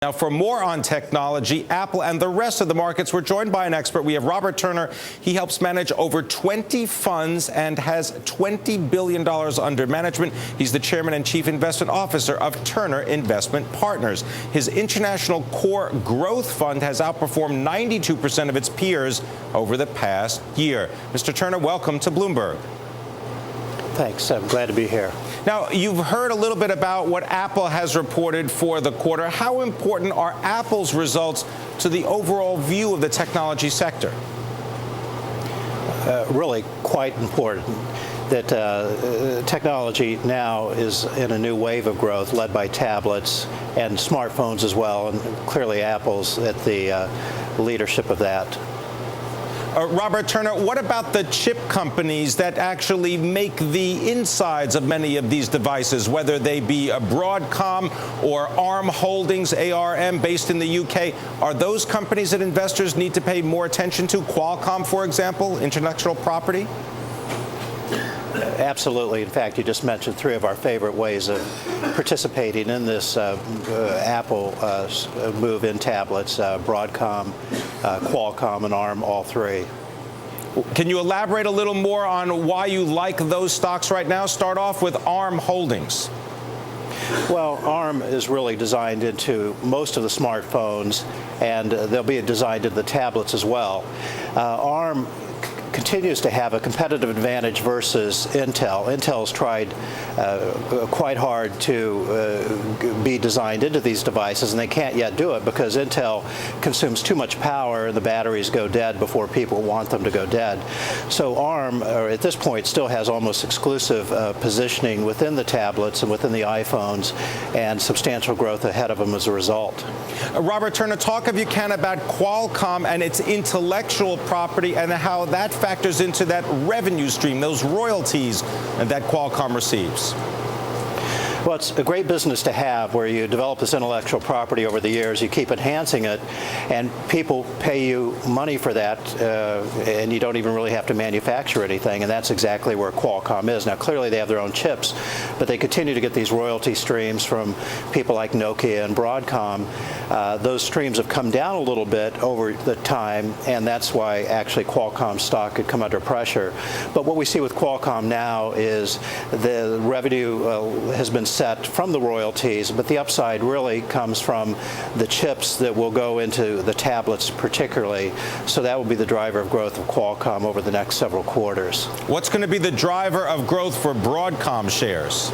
Now, for more on technology, Apple and the rest of the markets, we're joined by an expert. We have Robert Turner. He helps manage over 20 funds and has $20 billion under management. He's the chairman and chief investment officer of Turner Investment Partners. His International Core Growth Fund has outperformed 92% of its peers over the past year. Mr. Turner, welcome to Bloomberg. Thanks. I'm glad to be here. Now, you've heard a little bit about what Apple has reported for the quarter. How important are Apple's results to the overall view of the technology sector? Really quite important. That technology now is in a new wave of growth led by tablets and smartphones as well, and clearly Apple's at the leadership of that. Robert Turner, what about the chip companies that actually make the insides of many of these devices, whether they be Broadcom or Arm Holdings, ARM, based in the UK? Are those companies that investors need to pay more attention to? Qualcomm, for example, intellectual property? Absolutely. In fact, you just mentioned three of our favorite ways of participating in this Apple move in tablets, Broadcom, Qualcomm, and Arm, all three. Can you elaborate a little more on why you like those stocks right now? Start off with Arm Holdings. Well, ARM is really designed into most of the smartphones, and they'll be designed into the tablets as well. ARM continues to have a competitive advantage versus Intel. Intel's tried quite hard to be designed into these devices, and they can't yet do it because Intel consumes too much power and the batteries go dead before people want them to go dead. So ARM, at this point, still has almost exclusive positioning within the tablets and within the iPhones, and substantial growth ahead of them as a result. Robert Turner, talk if you can about Qualcomm and its intellectual property and how that factors into that revenue stream, those royalties that Qualcomm receives. Well, it's a great business to have where you develop this intellectual property over the years, you keep enhancing it, and people pay you money for that, and you don't even really have to manufacture anything, and that's exactly where Qualcomm is. Now, clearly they have their own chips, but they continue to get these royalty streams from people like Nokia and Broadcom. Those streams have come down a little bit over the time, and that's why actually Qualcomm stock could come under pressure. But what we see with Qualcomm now is the revenue has been set from the royalties, but the upside really comes from the chips that will go into the tablets particularly. So that will be the driver of growth of Qualcomm over the next several quarters. What's going to be the driver of growth for Broadcom shares?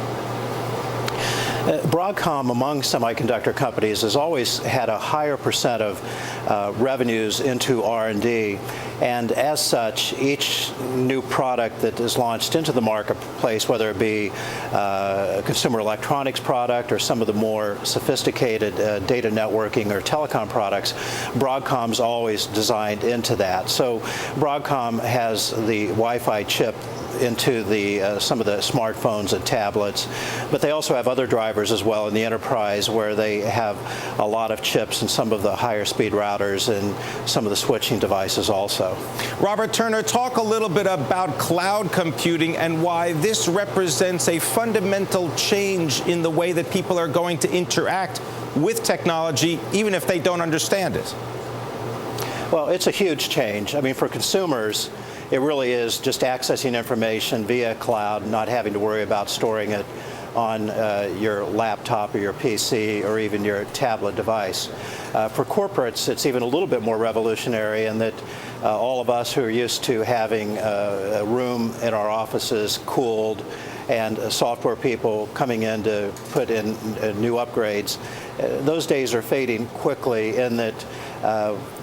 Broadcom, among semiconductor companies, has always had a higher percent of revenues into R&D, and as such, each new product that is launched into the marketplace, whether it be a consumer electronics product or some of the more sophisticated data networking or telecom products, Broadcom's always designed into that. So Broadcom has the Wi-Fi chip into the some of the smartphones and tablets, but they also have other drivers as well in the enterprise where they have a lot of chips and some of the higher speed routers and some of the switching devices also. Robert Turner, talk a little bit about cloud computing and why this represents a fundamental change in the way that people are going to interact with technology, even if they don't understand it. Well, it's a huge change. I mean, for consumers, it really is just accessing information via cloud, not having to worry about storing it on your laptop or your PC or even your tablet device. For corporates, it's even a little bit more revolutionary in that all of us who are used to having a room in our offices cooled and software people coming in to put in new upgrades, those days are fading quickly in that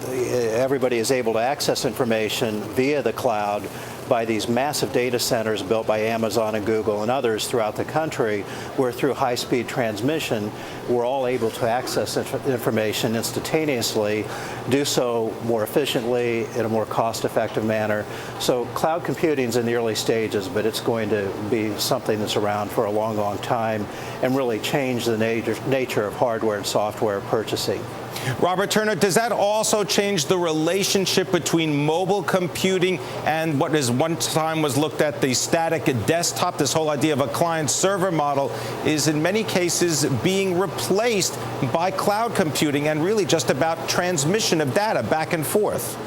everybody is able to access information via the cloud by these massive data centers built by Amazon and Google and others throughout the country, where through high-speed transmission, we're all able to access information instantaneously, do so more efficiently in a more cost-effective manner. So cloud computing's in the early stages, but it's going to be something that's around for a long, long time and really change the nature of hardware and software purchasing. Robert Turner, does that also change the relationship between mobile computing and what is one time was looked at the static desktop? This whole idea of a client-server model is in many cases being replaced by cloud computing and really just about transmission of data back and forth.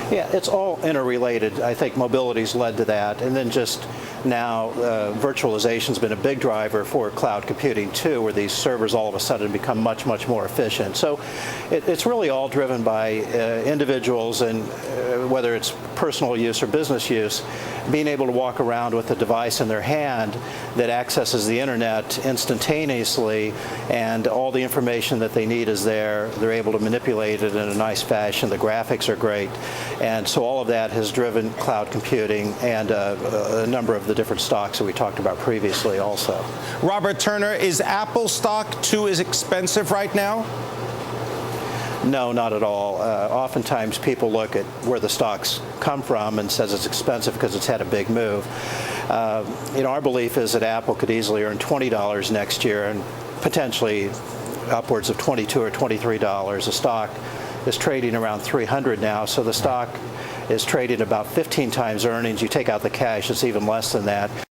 Yeah, it's all interrelated. I think mobility's led to that. And then just now, virtualization's been a big driver for cloud computing too, where these servers all of a sudden become much, much more efficient. So it's really all driven by individuals, and whether it's personal use or business use, being able to walk around with a device in their hand that accesses the internet instantaneously, and all the information that they need is there. They're able to manipulate it in a nice fashion. The graphics are great. And so all of that has driven cloud computing and a number of the different stocks that we talked about previously also. Robert Turner, is Apple stock too expensive right now? No, not at all. Oftentimes people look at where the stocks come from and says it's expensive because it's had a big move. Our belief is that Apple could easily earn $20 next year and potentially upwards of $22 or $23. A stock is trading around $300 now, so the stock is trading about 15 times earnings. You take out the cash, it's even less than that.